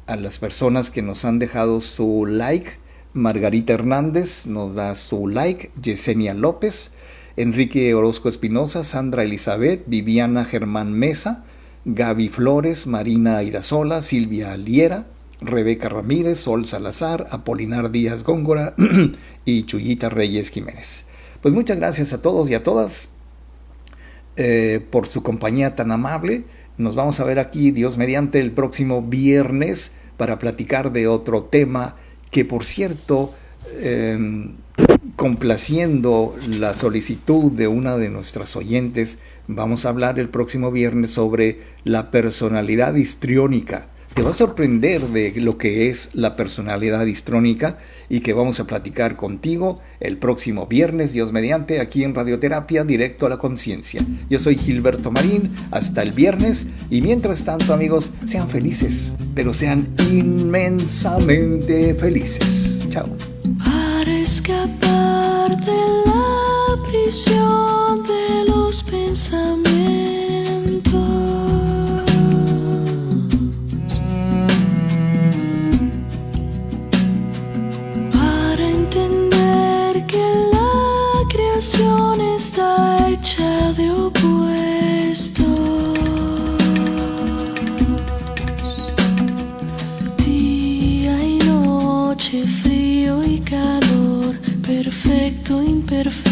a las personas que nos han dejado su like. Margarita Hernández nos da su like, Yesenia López, Enrique Orozco Espinosa, Sandra Elizabeth, Viviana Germán Mesa, Gaby Flores, Marina Irazola, Silvia Aliera, Rebeca Ramírez, Sol Salazar, Apolinar Díaz Góngora y Chuyita Reyes Jiménez. Pues muchas gracias a todos y a todas por su compañía tan amable. Nos vamos a ver aquí, Dios mediante, el próximo viernes para platicar de otro tema que, por cierto, complaciendo la solicitud de una de nuestras oyentes, vamos a hablar el próximo viernes sobre la personalidad histriónica. Te va a sorprender de lo que es la personalidad histriónica y que vamos a platicar contigo el próximo viernes, Dios mediante, aquí en Radioterapia Directo a la Conciencia. Yo soy Gilberto Marín, hasta el viernes, y mientras tanto, amigos, sean felices, pero sean inmensamente felices. Chao.
Para escapar de la prisión de los pensamientos, para entender que la creación está hecha de opuestos, día y noche, frío y calor, perfecto, imperfecto.